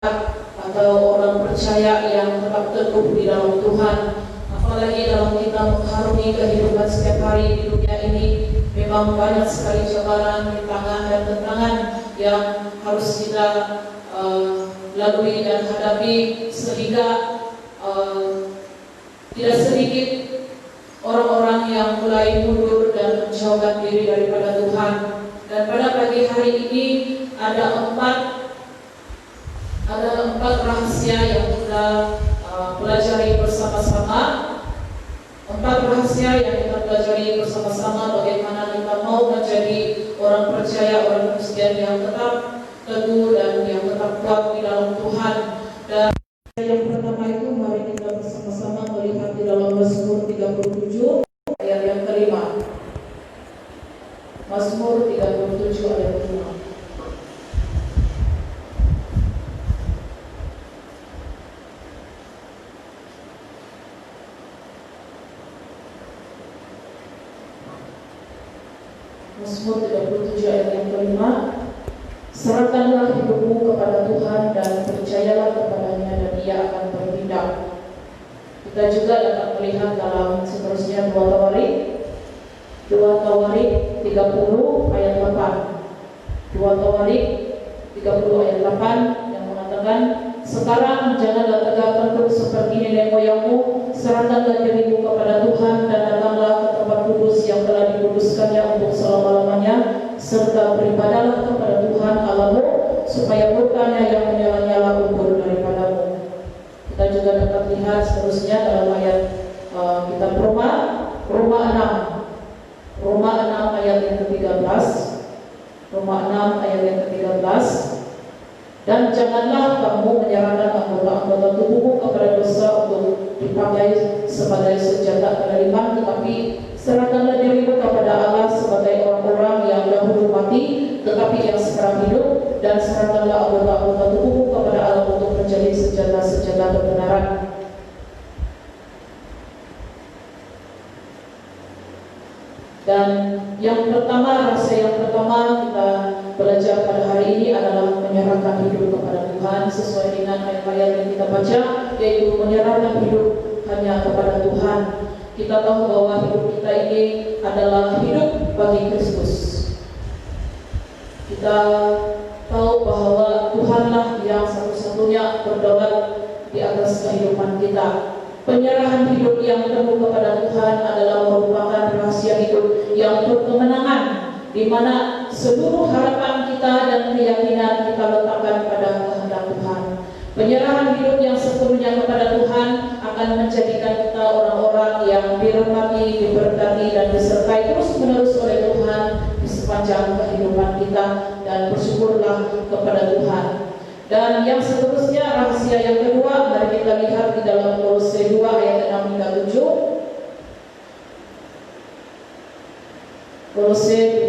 atau orang percaya yang tetap teguh di dalam Tuhan. Apalagi dalam kita mengharungi kehidupan setiap hari di dunia ini, memang banyak sekali cobaan, rintangan dan tentangan yang harus kita lalui dan hadapi, sehingga tidak sedikit orang-orang yang mulai mundur dan menjauhkan diri daripada Tuhan. Dan pada pagi hari ini ada empat rahasia yang kita pelajari bersama-sama. Empat rahasia yang kita pelajari bersama-sama bagaimana kita mau menjadi orang percaya, orang Kristen yang tetap teguh dan yang tetap kuat di dalam Tuhan. Dan yang pertama itu, mari kita bersama-sama melihat di dalam Mazmur 37 ayat yang kelima. Mazmur 37 ayat kelima. Mazmur 37 ayat yang kelima. Serahkanlah hidupmu kepada Tuhan dan percayalah kepadanya dan Ia akan bertindak. Kita juga dapat melihat dalam seterusnya 2 Tawarik 30 ayat 8. 2 Tawarik 30 ayat 8 yang mengatakan, sekarang janganlah tegak tengkuk seperti nenek moyangmu, serahkanlah dirimu kepada Tuhan dan datanglah ke tempat kudus yang telah dikuduskannya untuk selama-lamanya, serta beribadahlah kepada Tuhan Allahmu, supaya murka-Nya yang menyala-nyala luntur daripadamu. Kita juga dapat lihat seterusnya dalam ayat kitab Roma 6 ayat yang ke-13. Roma 6 ayat yang ke-13. Dan janganlah kamu menyerahkan anggota-anggota tubuhmu kepada dosa untuk dipakai sebagai senjata kedaliman, tetapi serahkanlah dirimu kepada Allah sebagai orang-orang yang dahulu mati, tetapi yang sekarang hidup, dan serahkanlah anggota-anggota tubuhmu kepada Allah untuk menjadi senjata-senjata kebenaran. Dan yang pertama, rahasia yang pertama kita belajar pada hari ini adalah menyerahkan hidup kepada Tuhan sesuai dengan ayat-ayat yang kita baca, yaitu menyerahkan hidup hanya kepada Tuhan. Kita tahu bahwa hidup kita ini adalah hidup bagi Kristus. Kita tahu bahwa Tuhanlah yang satu-satunya berdaulat di atas kehidupan kita. Penyerahan hidup yang teguh kepada Tuhan adalah merupakan rahasia hidup yang berkemenangan, di mana seluruh harapan kita dan keyakinan kita letakkan pada kehendak Tuhan. Penyerahan hidup yang sepenuhnya kepada Tuhan akan menjadikan kita orang-orang yang dirahmati, diberkati, dan disertai terus-menerus oleh Tuhan di sepanjang kehidupan kita, dan bersyukurlah kepada Tuhan. Dan yang seterusnya, rahasia yang kedua, mari kita lihat di dalam Kolose 2 ayat 6 hingga 7. Kolose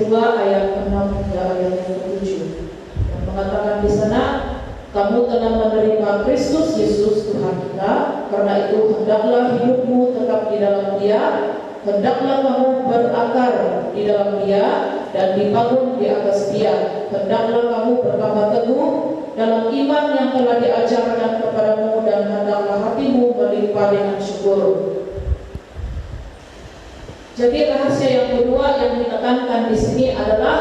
2 ayat 6 hingga ayat 7 yang mengatakan di sana, kamu telah menerima Kristus Yesus Tuhan kita, karena itu hendaklah hidupmu tetap di dalam Dia. Hendaklah kamu berakar di dalam Dia dan dibangun di atas Dia. Hendaklah kamu bertambah teguh dalam iman yang telah diajarkan kepadamu, dan hendaklah hatimu melimpah dengan syukur. Jadi rahasia yang kedua yang ditekankan di sini adalah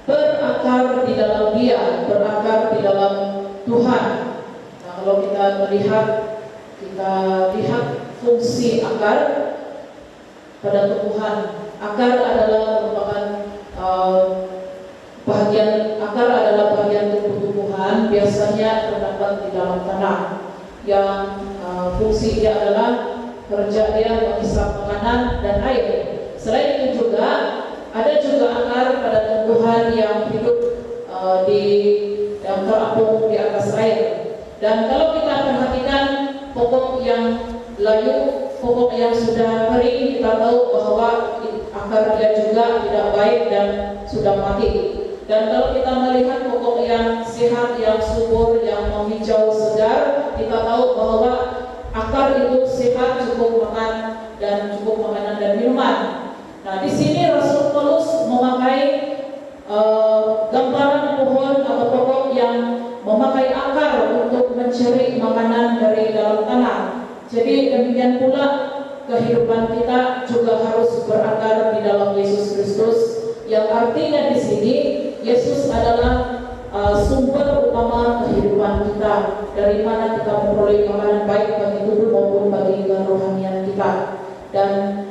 berakar di dalam Dia, berakar di dalam Tuhan. Nah, kalau kita lihat fungsi akar pada tumbuhan. Akar adalah merupakan bagian tumbuh-tumbuhan, biasanya terdapat di dalam tanah, yang fungsi dia adalah kerja dia menghisap makanan dan air. Selain itu juga ada akar pada tumbuhan yang hidup yang terapung di atas air. Dan kalau kita perhatikan pokok yang layu, pokok yang sudah kering, kita tahu bahwa akar dia juga tidak baik dan sudah mati. Dan kalau kita melihat pokok yang sehat, yang subur, yang menghijau segar, kita tahu bahwa akar itu sehat, cukup makan dan cukup makanan dan minuman. Nah, di sini Rasul Paulus memakai gambaran pohon atau pokok yang memakai akar untuk mencari makanan dari dalam tanah. Jadi demikian pula kehidupan kita juga harus berakar di dalam Yesus Kristus, yang artinya di sini Yesus adalah sumber utama kehidupan kita, dari mana kita memperoleh makanan baik bagi tubuh maupun bagi kerohanian kita. Dan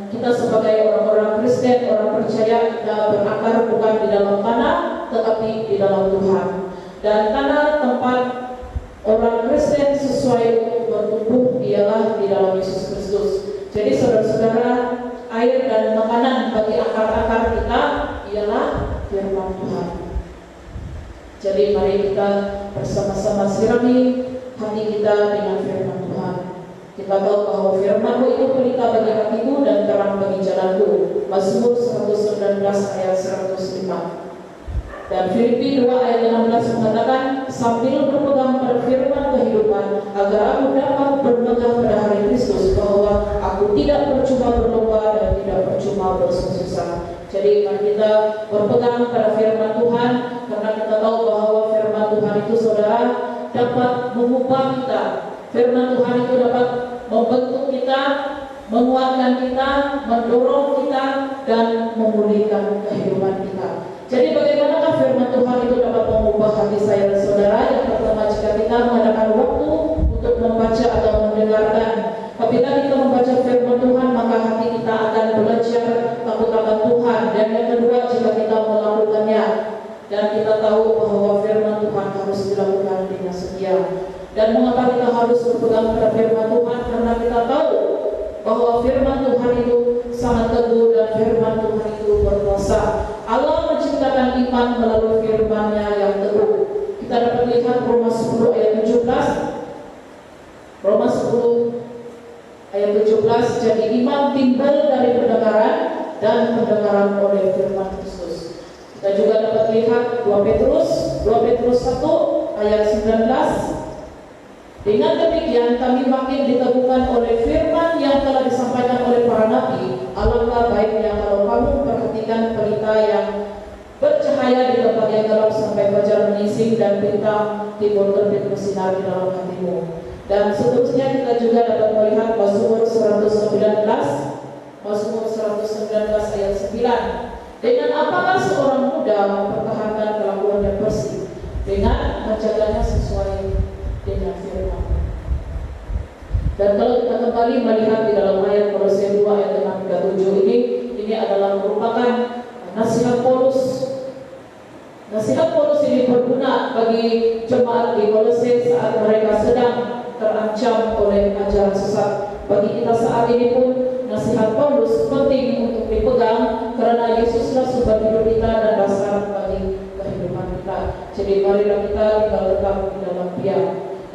kita sebagai orang-orang Kristen, orang percaya, kita berakar bukan di dalam tanah, tetapi di dalam Tuhan. Dan tanah tempat orang Kristen sesuai untuk bertumbuh ialah di dalam Yesus Kristus. Jadi saudara-saudara, air dan makanan bagi akar-akar kita ialah firman Tuhan. Jadi mari kita bersama-sama sirami hati kita dengan firman Tuhan. Kita tahu bahwa firman-Mu itu pelita bagi hatiku dan terang bagi jalanku. Mazmur 119 ayat 105. Dan Filipi 2 ayat 16 mengatakan, sambil berpegang pada firman kehidupan, agar aku dapat berpegang pada hari Kristus, bahwa aku tidak percuma berlomba dan tidak percuma bersusah. Jadi mari kita berpegang pada firman Tuhan, karena kita tahu bahwa firman Tuhan itu, saudara, dapat mengubah kita. Firman Tuhan itu dapat membentuk kita, menguatkan kita, mendorong kita, dan memulihkan kehidupan kita. Jadi bagaimanakah firman Tuhan itu dapat mengubah hati saya dan saudara? Yang pertama, jika kita mengadakan waktu untuk membaca atau mendengarkan. Apabila kita membaca firman Tuhan, maka hati kita akan belajar takut akan Tuhan. Dan yang kedua, jika kita melakukannya, dan kita tahu bahwa firman Tuhan harus dilakukan dengan setia. Dan mengapa kita harus berpegang pada firman Tuhan? Karena kita tahu bahwa firman Tuhan itu sangat teguh dan firman Tuhan itu berkuasa. Allah menciptakan iman melalui firman-Nya yang teguh. Kita dapat lihat Roma 10 ayat 17. Roma 10 ayat 17, jadi iman timbul dari pendengaran dan pendengaran oleh firman Kristus. Kita juga dapat lihat 2 Petrus 1 ayat 19. Dengan demikian kami makin diteguhkan oleh firman yang telah disampaikan oleh para nabi. Alangkah baiknya kalau kamu perhatikan berita yang bercahaya di tempat yang gelap sampai fajar menyingsing dan bintang timur terbit bersinar di dalam hatimu. Dan seterusnya kita juga dapat melihat Mazmur 119 ayat 9. Dengan apakah seorang muda mempertahankan kelakuan yang bersih? Dengan menjaganya sesuai dengan firman. Dan kalau kita kembali melihat di dalam ayat Kolose 2 ayat 6-7 ini adalah merupakan nasihat Paulus. Nasihat Paulus ini berguna bagi jemaat di Kolose saat mereka sedang terancam oleh ajaran sesat. Bagi kita saat ini pun nasihat Paulus penting untuk dipegang, karena Yesuslah sumber hidup kita dan dasar bagi kehidupan kita. Jadi marilah kita tinggal tetap di dalam Dia.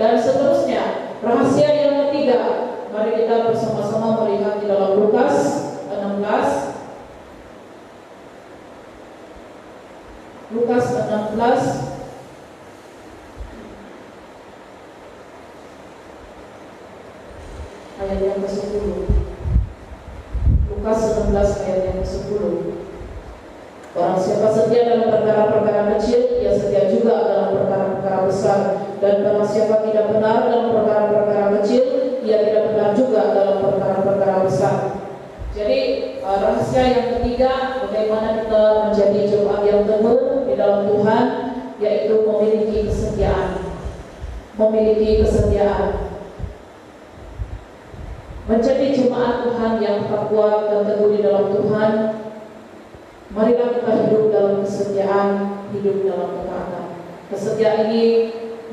Dan seterusnya, rahasia yang ketiga, mari kita bersama-sama melihat di dalam Lukas 16. Lukas 16 ayat yang ke-10. Lukas 16 ayat yang ke-10. Barang siapa setia dalam perkara-perkara kecil, ia setia juga dalam perkara-perkara besar. Dan barang siapa tidak benar dalam perkara-perkara kecil, ia tidak benar juga dalam perkara-perkara besar. Jadi rahasia yang ketiga, bagaimana kita menjadi jemaat yang teguh di dalam Tuhan, yaitu memiliki kesetiaan. Memiliki kesetiaan. Menjadi jemaat Tuhan yang tetap kuat dan teguh di dalam Tuhan, marilah kita hidup dalam kesetiaan, hidup dalam ketaatan. Kesetiaan ini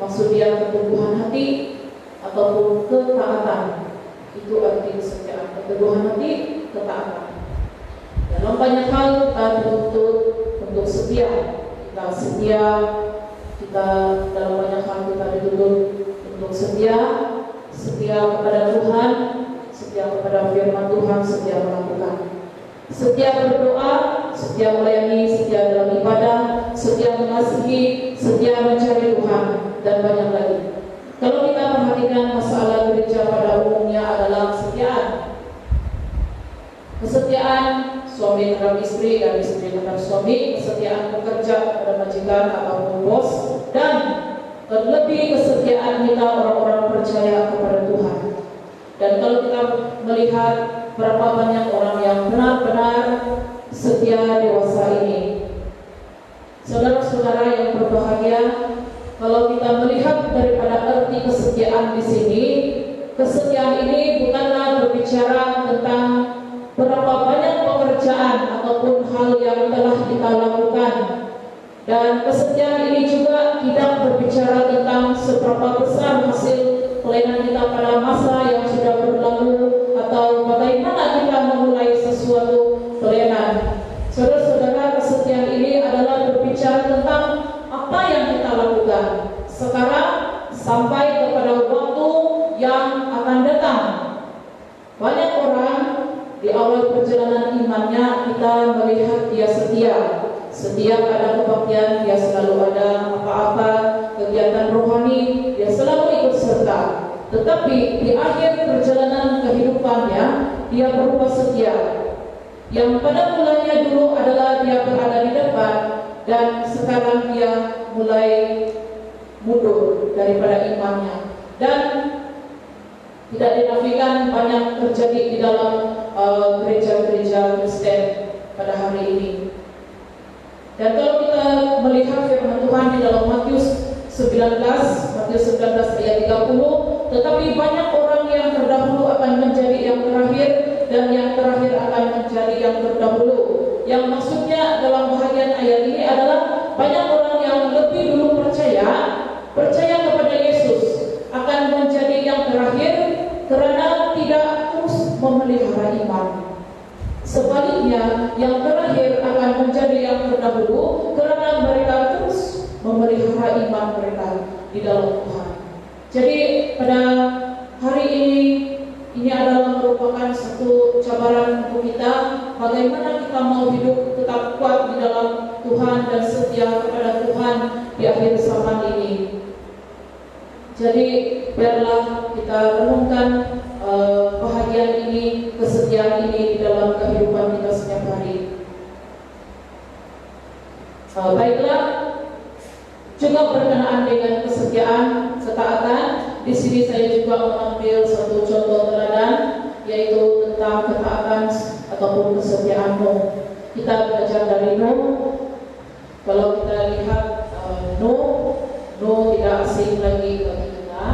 maksudnya keteguhan hati ataupun ketaatan. Itu arti kesetiaan, keteguhan hati, ketaatan. Dalam banyak hal kita dituntut untuk setia. Kita setia, kita dalam banyak hal kita dituntut untuk setia kepada Tuhan, setia kepada firman Tuhan, setia melakukan. Setia berdoa, setia melayani, setia dalam ibadah, setia mengasihi, setia mencari Tuhan, dan banyak lagi. Kalau kita perhatikan masalah gereja pada umumnya adalah kesetiaan. Kesetiaan suami terhadap istri kepada suami, kesetiaan pekerja kepada majikan atau bos, dan terlebih kesetiaan kita orang-orang percaya kepada Tuhan. Dan kalau kita melihat berapa banyak orang yang benar-benar setia dewasa ini, saudara-saudara yang berbahagia, kalau kita melihat daripada arti kesetiaan di sini, kesetiaan ini bukanlah berbicara tentang berapa banyak pekerjaan ataupun hal yang telah kita lakukan. Dan kesetiaan ini juga tidak berbicara tentang seberapa besar hasil pelayanan kita pada masa yang sudah berlalu atau bagaimana kita memulai sesuatu pelayanan. Saudara-saudara, kesetiaan ini adalah berbicara tentang apa yang kita lakukan sekarang sampai kepada waktu yang akan datang. Banyak orang di awal perjalanan imannya kita melihat dia setia. Setiap ada kebaktian dia selalu ada, apa-apa kegiatan rohani dia selalu ikut serta. Tetapi di akhir perjalanan kehidupannya dia berubah setia. Yang pada mulanya dulu adalah dia berada di depan, dan sekarang dia mulai mundur daripada imannya. Dan tidak dinafikan banyak terjadi di dalam gereja-gereja Kristen pada hari ini. Dan kalau kita melihat firman Tuhan di dalam Matius 19 ayat 30, tetapi banyak orang yang terdahulu akan menjadi yang terakhir, dan yang terakhir akan menjadi yang terdahulu. Yang maksudnya dalam bahagian ayat ini adalah banyak orang yang lebih dulu percaya kepada Yesus akan menjadi yang terakhir karena tidak terus memelihara iman. Sebaliknya, yang terakhir akan menjadi yang terdahulu karena mereka terus memelihara iman mereka di dalam Tuhan. Jadi pada hari ini adalah merupakan satu cabaran untuk kita, bagaimana kita mau hidup tetap kuat di dalam Tuhan dan setia kepada Tuhan di akhir zaman ini. Jadi biarlah kita renungkan bahagian ini, kesetiaan ini di dalam kehidupan kita setiap hari. Baiklah, juga berkenaan dengan kesetiaan, ketaatan. Di sini saya juga mengambil satu contoh teladan, yaitu tentang ketaatan ataupun kesetiaan Nuh. Kita belajar dari Nuh. Kalau kita lihat Nuh tidak asing lagi bagi kita.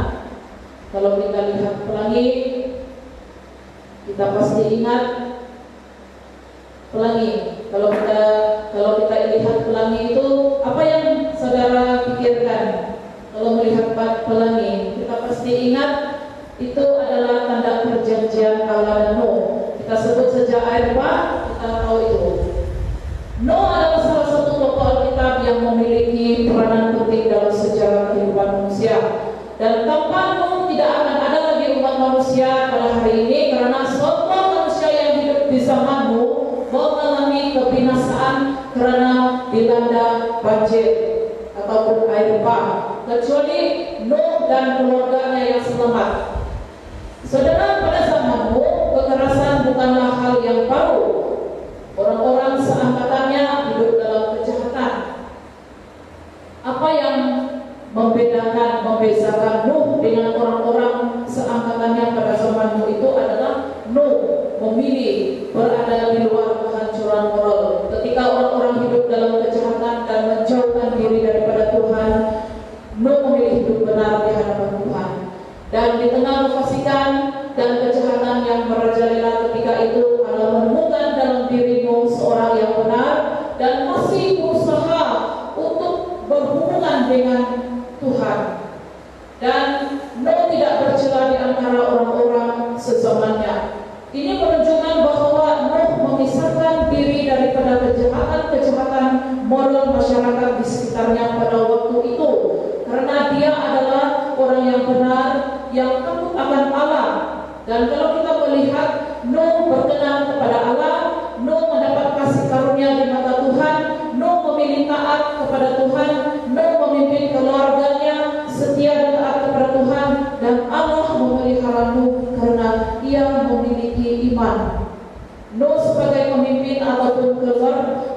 Kalau kita lihat pelangi, kita pasti ingat pelangi. Kalau kita lihat pelangi itu, apa yang saudara pikirkan? Kalau melihat pelangi, kita pasti ingat itu adalah tanda perjanjian Allah dan Nuh. Kita sebut saja air bah, kita tahu itu. Nuh adalah salah satu tokoh Alkitab yang memiliki peranan penting dalam sejarah kehidupan manusia. Dan tanpa Nuh tidak akan ada lagi umat manusia pada hari ini, karena semua manusia yang hidup di zaman Nuh mengalami kebinasaan karena dilanda banjir ataupun air bah, kecuali Nuh dan keluarganya yang selamat. Saudara, pada zaman Nuh, kekerasan bukanlah hal yang baru. Orang-orang seangkatannya hidup dalam kejahatan. Apa yang membezakan Nuh dengan orang-orang seangkatannya pada zaman Nuh itu adalah Nuh memilih berada di luar kehancuran moral. Ketika orang-orang hidup dalam kejahatan dan menjauhkan diri daripada Tuhan, Nuh memilih hidup benar di hadapan Tuhan. Dan di tengah kefasikan dan kejahatan yang merajalela ketika itu, Allah menemukan dalam diri Nuh seorang yang benar dan masih berusaha untuk berhubungan dengan Tuhan. Dan Nuh tidak bercela di antara orang-orang sezamannya. Ini menunjukkan bahwa Nuh memisahkan diri daripada kejahatan moral masyarakat di sekitarnya pada waktu itu, karena dia adalah orang yang benar, yang takut akan Allah. Dan kalau kita melihat Nuh berkenan kepada Allah, Nuh mendapat kasih karunia di mata Tuhan, Nuh memilih taat kepada Tuhan, Nuh memimpin keluarganya setia dan taat kepada Tuhan, dan Allah memelihara Nuh karena ia memiliki iman. Nuh sebagai pemimpin ataupun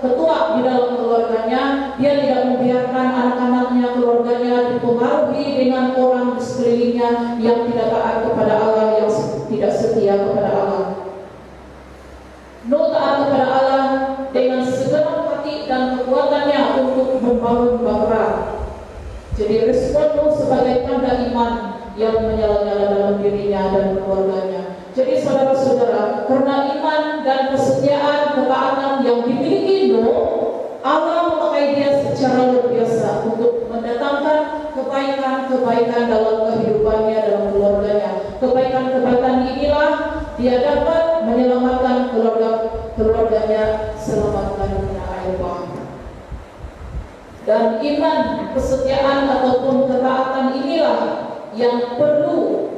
ketua di dalam keluarganya. Dia tidak membiarkan anak-anaknya, keluarganya dipengaruhi dengan orang di sekelilingnya yang tidak taat kepada Allah, yang tidak setia kepada Allah. Nuh taat kepada Allah dengan segenap hati dan kekuatannya untuk membangun bangsa. Jadi respon Nuh sebagai tanda iman yang menyala-nyala dalam dirinya dan keluarganya. Jadi saudara-saudara, karena iman dan kesetiaan, ketaatan yang dimiliki Nuh, Allah memakai dia secara luar biasa untuk mendatangkan kebaikan-kebaikan dalam kehidupannya, dalam keluarganya. Kebaikan-kebaikan inilah dia dapat menyelamatkan keluarganya selamat dari air bah. Dan iman, kesetiaan ataupun ketaatan inilah yang perlu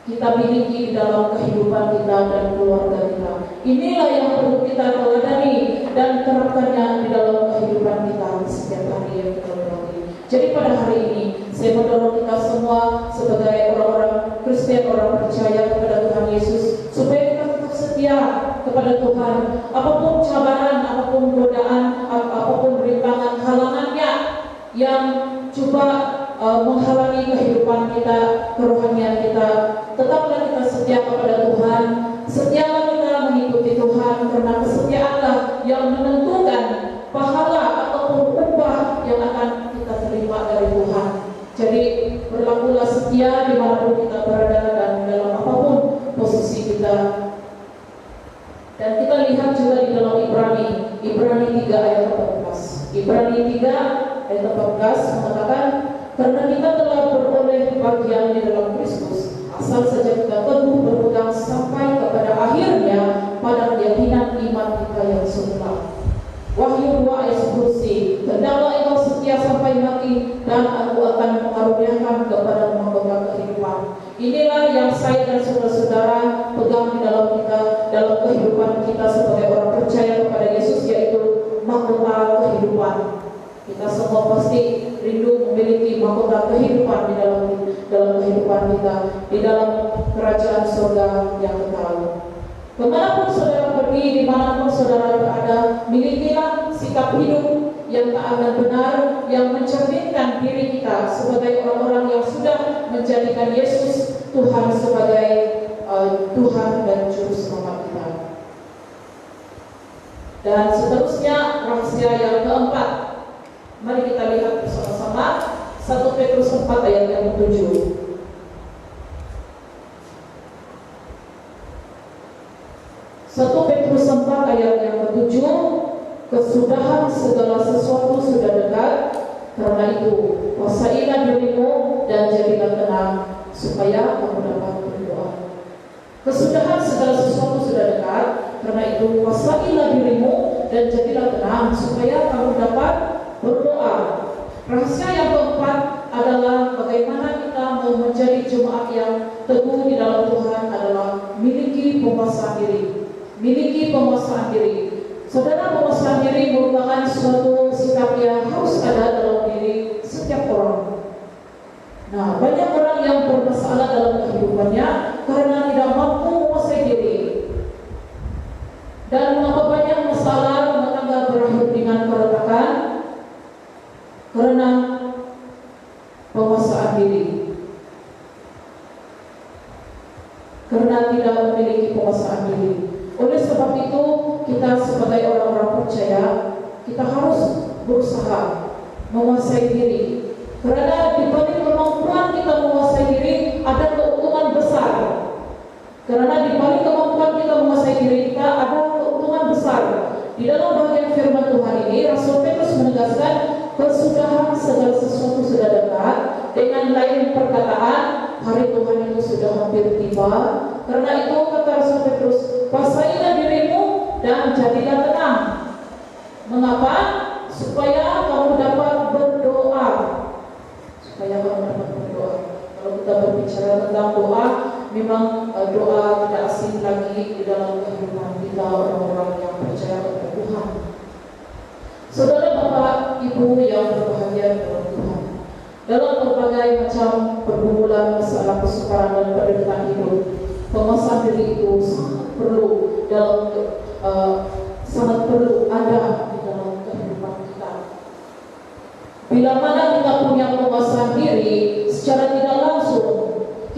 kita miliki di dalam kehidupan kita dan keluarga kita. Inilah yang perlu kita teladani dan terapkannya di dalam kehidupan kita setiap hari yang kita lalui. Jadi pada hari ini saya mendorong kita semua sebagai orang-orang Kristen, orang percaya kepada Tuhan Yesus, supaya kita tetap setia kepada Tuhan. Apapun cabaran, apapun godaan, apapun rintangan, halangannya yang coba menghalangi kehidupan kita, kerohanian kita, tetaplah kita setia kepada Tuhan. Setialah kita mengikuti Tuhan, karena kesetiaanlah yang menentukan pahala ataupun upah yang akan kita terima dari Tuhan. Jadi berlakulah setia dimanapun kita berada dan dalam apapun posisi kita. Dan kita lihat juga di dalam Ibrani 3 ayat 14. Ibrani 3 ayat 14 mengatakan, karena kita telah beroleh bagian di dalam Kristus, asal saja kita teguh berpegang sampai kepada akhirnya pada keyakinan iman kita yang sempurna. Wahyu 2 ayat 10, hendaklah engkau setia sampai mati, dan aku akan mengaruniakan kepada mahkota kehidupan. Inilah yang saya dan saudara-saudara pegang di dalam kita, dalam kehidupan kita sebagai orang percaya kepada Yesus, yaitu mahkota kehidupan. Kita semua pasti rindu memiliki mahkota kehidupan di dalam kehidupan kita, di dalam kerajaan surga yang kekal. Kemanapun saudara pergi, dimanapun saudara berada, milikilah sikap hidup yang taat dan benar, yang mencerminkan diri kita sebagai orang-orang yang sudah menjadikan Yesus Tuhan sebagai Tuhan dan Juru Selamat kita. Dan seterusnya rahasia yang keempat. Mari kita lihat bersama-sama 1 Petrus 4 ayat yang ke-7. 1 Petrus 4 ayat yang ke-7, kesudahan segala sesuatu sudah dekat, karena itu kuasailah dirimu dan jadilah tenang, supaya kamu dapat berdoa. Kesudahan segala sesuatu sudah dekat, karena itu kuasailah dirimu dan jadilah tenang, supaya kamu dapat berdoa. Rahasia yang keempat adalah bagaimana kita mau menjadi jemaat yang teguh di dalam Tuhan adalah miliki penguasaan diri. Miliki penguasaan diri. Saudara, penguasaan diri merupakan suatu sikap yang harus ada dalam diri setiap orang. Nah, banyak orang yang bermasalah dalam kehidupannya karena tidak mampu menguasai diri. Dan mengapa banyak masalah rumah tangga berakhir dengan keretakan? Karena penguasaan diri. Karena tidak memiliki penguasaan diri. Oleh sebab itu, kita sebagai orang-orang percaya, kita harus berusaha menguasai diri. Karena di balik kemampuan kita menguasai diri, ada keuntungan besar. Karena di balik kemampuan kita menguasai diri kita, ada keuntungan besar. Di dalam bagian firman Tuhan ini, Rasul Petrus menegaskan, kesudahan segala sesuatu sudah dekat. Dengan lain perkataan, hari Tuhan itu sudah hampir tiba. Karena itu kata Rasul Petrus, kuasailah dirimu dan jadilah tenang. Mengapa? Supaya kamu dapat berdoa. Supaya kamu dapat berdoa. Kalau kita berbicara tentang doa, memang doa tidak asing lagi di dalam kehidupan kita orang-orang yang percaya kepada Tuhan. Saudara, Bapak, Ibu yang berbahagia dalam Tuhan, dalam berbagai macam pergumulan, masalah kesukaran dan penderitaan hidup, penguasaan diri itu sangat perlu ada di dalam Bila mana kita punya penguasaan diri, secara tidak langsung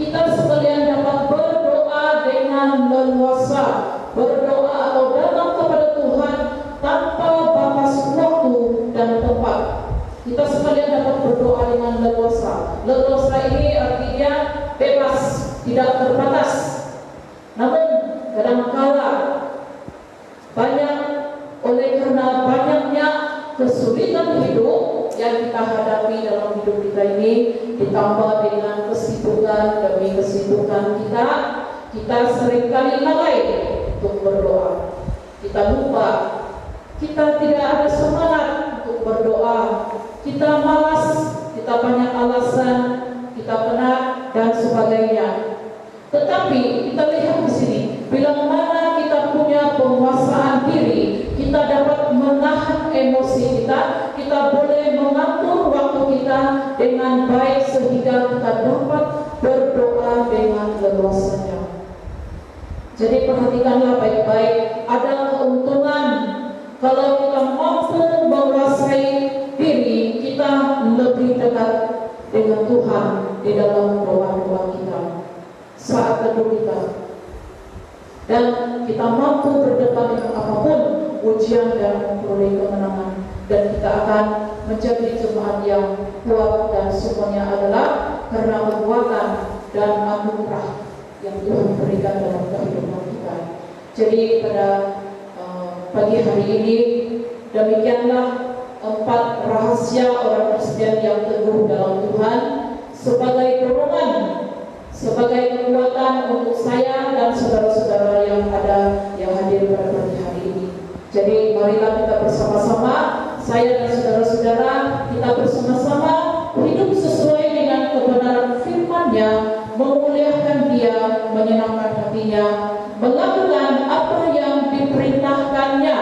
kita sekalian dapat berdoa dengan leluasa, berdoa atau datang kepada Tuhan tanpa batas waktu dan tempat. Kita sekalian dapat berdoa dengan leluasa. Leluasa ini artinya bebas, tidak terbatas. Namun kadangkala banyak oleh karena banyaknya kesulitan hidup yang kita hadapi dalam hidup kita ini, ditambah dengan kesibukan demi kesibukan kita seringkali lalai untuk berdoa. Kita lupa, kita tidak ada semangat untuk berdoa, kita malas, kita banyak alasan, kita penat dan sebagainya. Tetapi kita lihat di sini, bila mana kita punya penguasaan diri, kita dapat menahan emosi kita boleh mengatur waktu kita dengan baik sehingga kita dapat berdoa dengan leluasanya. Jadi perhatikanlah baik-baik, ada keuntungan kalau kita mampu menguasai diri, kita lebih dekat dengan Tuhan di dalam doa-doa kita, saat teduh kita, dan kita mampu berdepan dengan apapun ujian dan memperoleh kemenangan, dan kita akan menjadi jemaat yang kuat, dan semuanya adalah karena kekuatan dan anugerah yang Tuhan berikan dalam kehidupan kita. Jadi pada pagi hari ini demikianlah 4 rahasia orang Kristen yang teguh dalam Tuhan, sebagai dorongan, sebagai kekuatan untuk saya dan saudara-saudara yang hadir pada pagi hari ini. Jadi marilah kita bersama-sama, saya dan saudara-saudara, kita bersama-sama hidup sesuai dengan kebenaran firman-Nya, memuliakan Dia, menyenangkan hatinya, melakukan apa yang diperintahkannya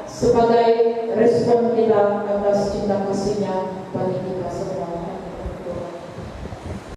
sebagai respon kita atas cinta kasih-Nya bagi kita.